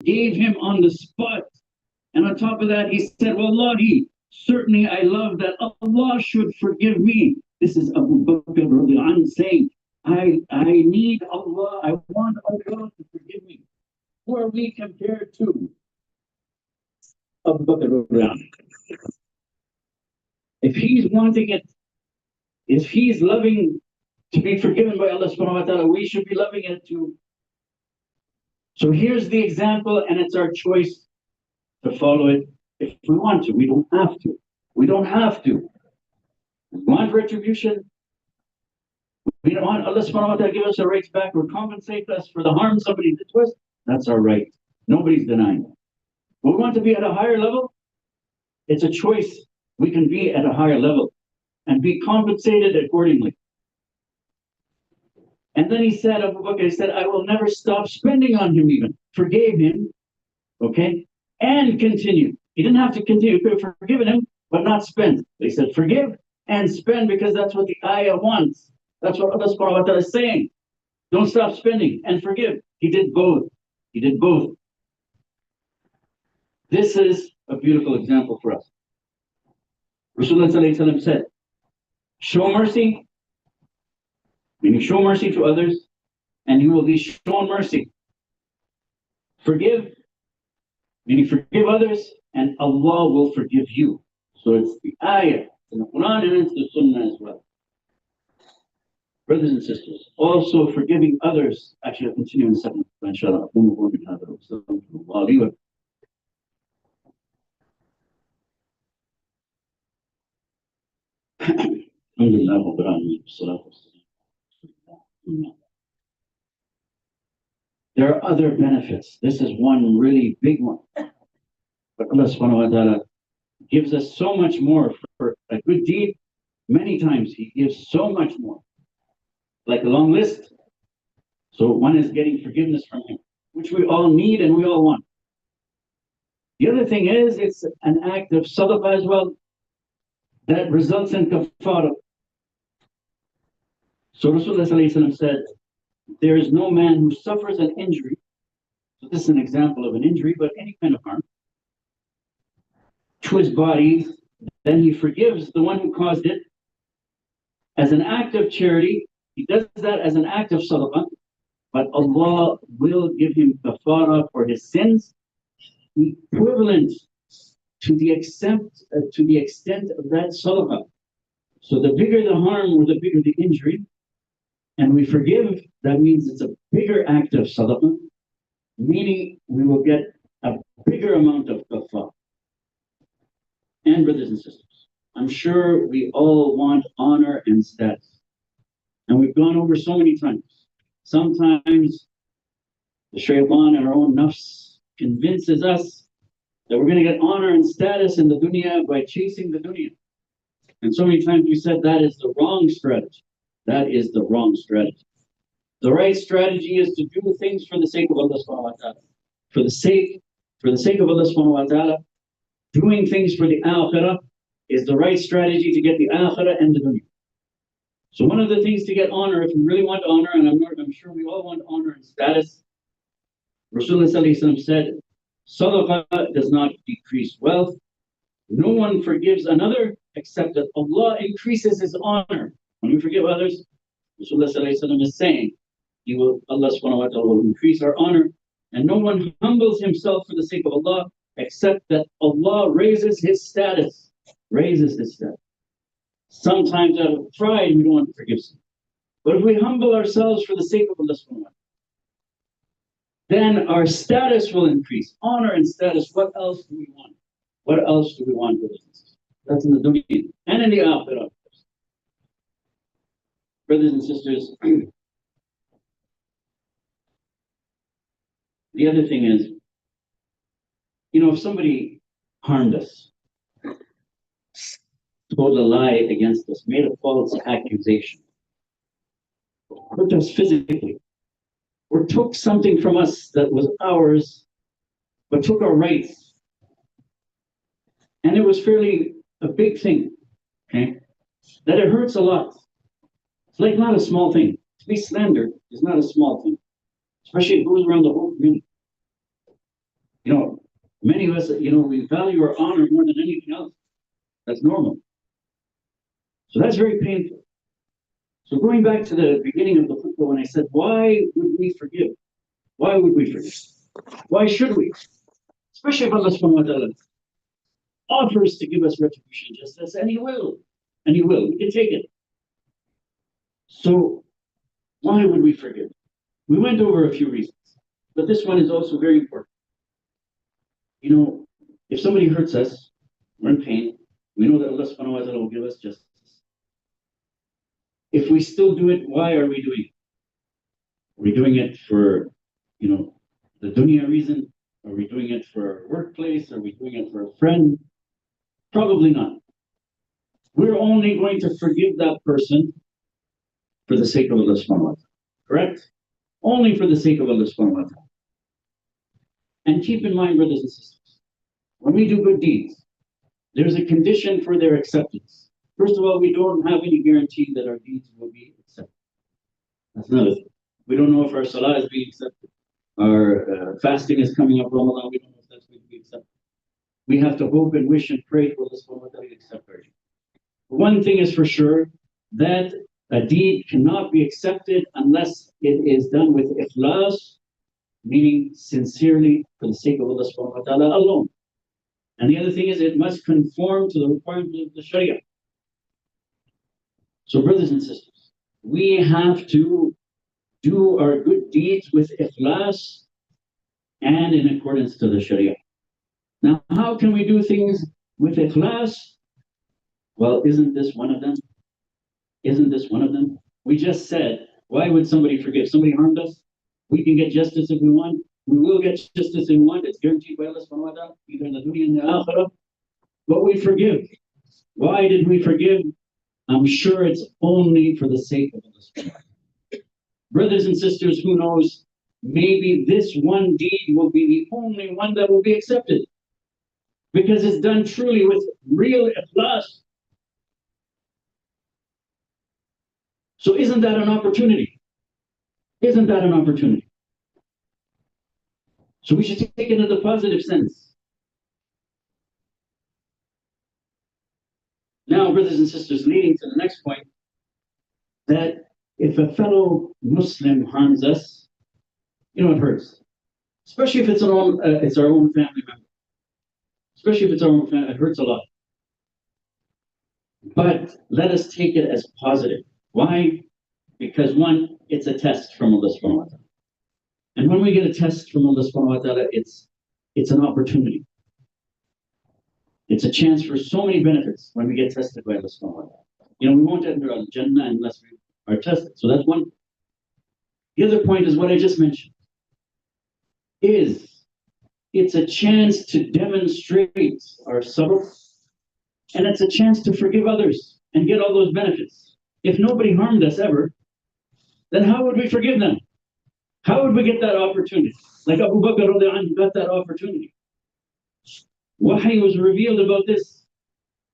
gave him on the spot. And on top of that, he said, Wallahi, certainly I love that Allah should forgive me. This is Abu Bakr radiallahu anh saying, I need Allah, I want Allah to forgive me. Who are we compared to? Abu Bakr radiallahu anh. If he's wanting it, if he's loving to be forgiven by Allah subhanahu wa ta'ala, we should be loving it too. So here's the example, and it's our choice to follow it if we want to. We don't have to. We don't have to. We want retribution. We don't want Allah subhanahu wa ta'ala to give us our rights back or compensate us for the harm somebody did to us. That's our right. Nobody's denying that. We want to be at a higher level. It's a choice. We can be at a higher level and be compensated accordingly. And then he said, Abu Bakr, he said, I will never stop spending on him even. Forgave him, okay? And continue. He didn't have to continue. He could have forgiven him, but not spend. They said, forgive and spend because that's what the ayah wants. That's what Allah subhanahu wa ta'ala is saying. Don't stop spending and forgive. He did both. He did both. This is a beautiful example for us. Rasulullah said, show mercy, meaning show mercy to others, and you will be shown mercy. Forgive, meaning forgive others, and Allah will forgive you. So it's the ayah in the Quran and it's the Sunnah as well. Brothers and sisters, also forgiving others. Actually, I'll continue in a second, inshallah. There are other benefits. This is one really big one. But Allah subhanahu wa ta'ala gives us so much more for a good deed. Many times He gives so much more. Like a long list. So one is getting forgiveness from Him, which we all need and we all want. The other thing is, it's an act of sadaqah as well that results in kafara. So Rasulullah said, there is no man who suffers an injury. So this is an example of an injury, but any kind of harm to his body, then he forgives the one who caused it as an act of charity. He does that as an act of sadaqah, but Allah will give him kafara for his sins equivalent to the extent of that sadaqah. So the bigger the harm or the bigger the injury, and we forgive, that means it's a bigger act of sadaqah, meaning we will get a bigger amount of kafara. And brothers and sisters, I'm sure we all want honor and status. And we've gone over so many times. Sometimes the shaitan and our own nafs convinces us that we're going to get honor and status in the dunya by chasing the dunya. And so many times we said that is the wrong strategy. That is the wrong strategy. The right strategy is to do things for the sake of Allah subhanahu wa ta'ala. For the sake of Allah subhanahu wa ta'ala, doing things for the akhirah is the right strategy to get the akhirah and the dunya. So one of the things to get honor, if we really want honor, and I'm sure we all want honor and status, Rasulullah said, sadaqah does not decrease wealth. No one forgives another except that Allah increases his honor. When we forgive others, Rasulullah is saying, Allah subhanahu wa ta'ala will increase our honor, and no one humbles himself for the sake of Allah except that Allah raises his status. Sometimes out of pride, we don't want to forgive someone. But if we humble ourselves for the sake of Allah subhanahu wa ta'ala, then our status will increase. Honor and status, what else do we want? What else do we want, brothers and sisters? That's in the dunya and in the akhirah. Brothers and sisters, the other thing is, if somebody harmed us, told a lie against us, made a false accusation, hurt us physically, or took something from us that was ours, but took our rights, and it was fairly a big thing, okay, that it hurts a lot. It's like not a small thing. To be slandered is not a small thing, especially if it goes around the whole community. You know, many of us, we value our honor more than anything else. That's normal. So that's very painful. So going back to the beginning of the khutbah when I said, why would we forgive? Why would we forgive? Why should we? Especially if Allah subhanahu wa ta'ala offers to give us retribution justice, and He will. And He will. We can take it. So why would we forgive? We went over a few reasons, but this one is also very important. If somebody hurts us, we're in pain, we know that Allah subhanahu wa ta'ala will give us justice. If we still do it, why are we doing it? Are we doing it for, the dunya reason? Are we doing it for our workplace? Are we doing it for a friend? Probably not. We're only going to forgive that person for the sake of Allah subhanahu wa ta'ala. Correct? Only for the sake of Allah subhanahu wa ta'ala. And keep in mind, brothers and sisters, when we do good deeds, there's a condition for their acceptance. First of all, we don't have any guarantee that our deeds will be accepted. That's another thing. We don't know if our salah is being accepted. Our fasting is coming up Ramadan. We don't know if that's going to be accepted. We have to hope and wish and pray for Allah subhanahu wa ta'ala to accept our deeds. One thing is for sure, that a deed cannot be accepted unless it is done with ikhlas, meaning sincerely for the sake of Allah subhanahu wa ta'ala alone. And the other thing is it must conform to the requirements of the Sharia. So brothers and sisters, we have to do our good deeds with ikhlas and in accordance to the Sharia. Now, how can we do things with ikhlas? Well, isn't this one of them? Isn't this one of them? We just said, why would somebody forgive? Somebody harmed us? We can get justice if we want. We will get justice if we want. It's guaranteed by Allah subhanahu wa ta'ala, either in the dunya and the akhirah. But we forgive. Why did we forgive? I'm sure it's only for the sake of Allah subhanahu wa ta'ala. Brothers and sisters, who knows? Maybe this one deed will be the only one that will be accepted. Because it's done truly with real ikhlas. So isn't that an opportunity? Isn't that an opportunity? So we should take it in the positive sense. Now, brothers and sisters, leading to the next point, that if a fellow Muslim harms us, it hurts. Especially if it's our own family member. Especially if it's our own family, it hurts a lot. But let us take it as positive. Why? Because one, it's a test from Allah subhanahu wa ta'ala. And when we get a test from Allah subhanahu wa ta'ala, it's an opportunity. It's a chance for so many benefits when we get tested by Allah subhanahu wa ta'ala. We won't enter al-Jannah unless we are tested. So that's one. The other point is what I just mentioned. It's a chance to demonstrate our sabr, and it's a chance to forgive others and get all those benefits. If nobody harmed us ever, then how would we forgive them? How would we get that opportunity? Like Abu Bakr radiallahu anhu got that opportunity. Wahy was revealed about this.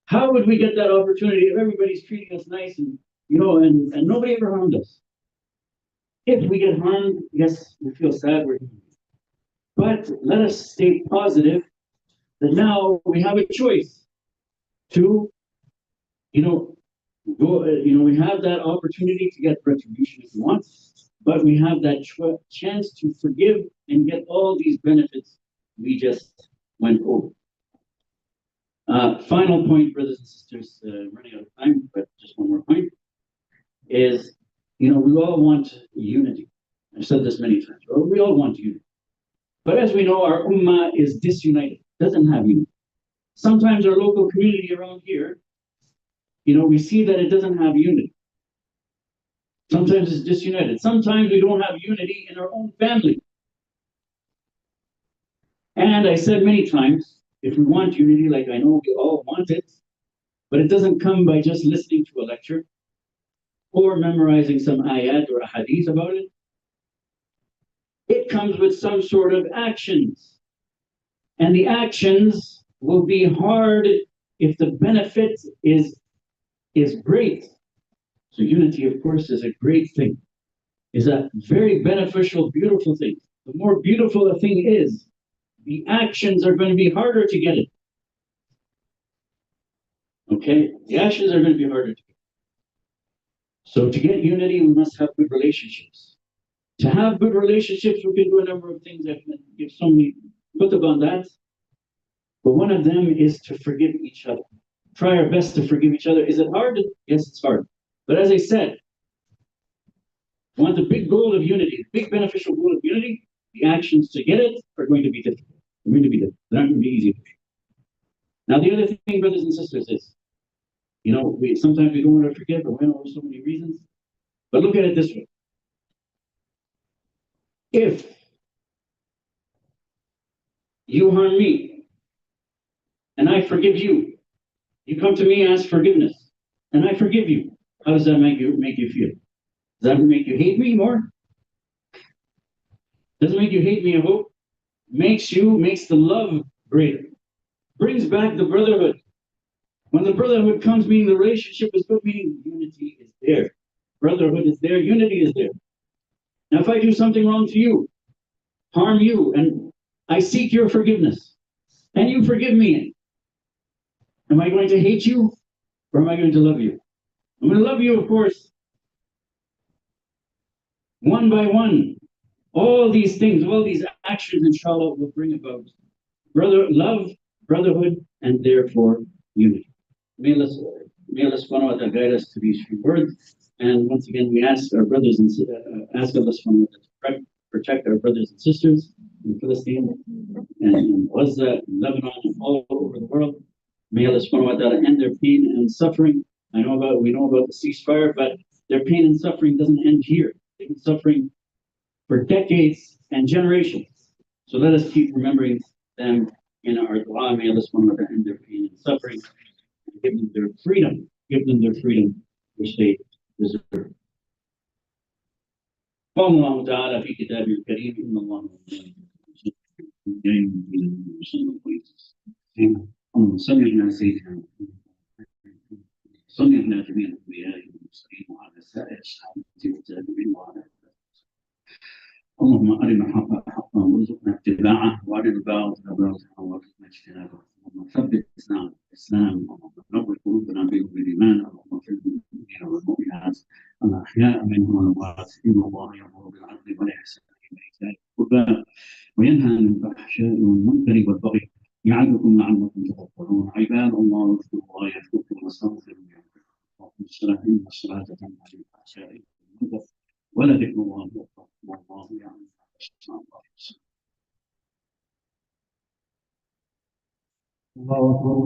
How would we get that opportunity if everybody's treating us nice and nobody ever harmed us? If we get harmed, yes, we feel sad. But let us stay positive that now we have a choice to, we have that opportunity to get retribution if we want, but we have that chance to forgive and get all these benefits we just went over. Final point, brothers and sisters, running out of time, but just one more point, is, we all want unity. I've said this many times. We all want unity. But as we know, our ummah is disunited, doesn't have unity. Sometimes our local community around here, we see that it doesn't have unity. Sometimes it's disunited. Sometimes we don't have unity in our own family. And I said many times, if we want unity, like I know we all want it, but it doesn't come by just listening to a lecture or memorizing some ayat or a hadith about it. It comes with some sort of actions. And the actions will be hard if the benefit is great. So unity, of course, is a great thing. Is a very beneficial, beautiful thing. The more beautiful a thing is, the actions are going to be harder to get it. Okay? The actions are going to be harder to get. So to get unity, we must have good relationships. To have good relationships, we can do a number of things. I can give so many khutba on that. But one of them is to forgive each other. Try our best to forgive each other. Is it hard? Yes, it's hard. But as I said, want the big goal of unity, the big beneficial goal of unity, the actions to get it are going to be difficult. They're going to be difficult. They're not going to be easy. Now, the other thing, brothers and sisters, is, sometimes we don't want to forgive, but we know for so many reasons. But look at it this way. If you harm me and I forgive you, you come to me, ask forgiveness, and I forgive you. How does that make you feel? Does that make you hate me more? Doesn't make you hate me, I hope. Makes the love greater. Brings back the brotherhood. When the brotherhood comes, meaning the relationship is good, meaning unity is there. Brotherhood is there, unity is there. Now, if I do something wrong to you, harm you, and I seek your forgiveness, and you forgive me, am I going to hate you, or am I going to love you? I'm going to love you, of course, one by one. All these things, all these actions, inshallah, will bring about love, brotherhood, and therefore unity. May Allah subhanahu wa ta'ala guide us to these few words. And once again, we ask our brothers and ask Allah subhanahu wa ta'ala to protect our brothers and sisters in Palestine and in Gaza, in Lebanon, and all over the world. May Allah subhanahu wa ta'ala end their pain and suffering. We know about the ceasefire, but their pain and suffering doesn't end here. They've been suffering for decades and generations. So let us keep remembering them in our dua. May Allah subhanahu wa ta'ala end their pain and suffering and give them their freedom. Give them their freedom which they deserve. قال الله تعالى في كتابه الكريم إن الله اللهم صل على سيدنا صل على جميع الأنبياء والمرسلين وعلى سائر الصحابة والتابعين وعلى اللهم أرنا الحق حقا وارزقنا اتباعه وأرنا الباطل باطلا وارزقنا اجتنابه اللهم ثبتنا على الإسلام اللهم نور قلوبنا بالإيمان اللهم اغفر للمؤمنين والمؤمنات الأحياء منهم والأموات إن الله يأمر بالعدل والإحسان وإيتاء القربى وينهى عن الفحشاء والمنكر والبغي يعظكم لعلكم تذكرون عباد الله اذكروا الله يذكركم واستغفروا يغفركم إن الصلاة تنهى عن الفحشاء والمنكر ولذكر الله أكبر والله يعلم ما تصنعون. الله أكبر.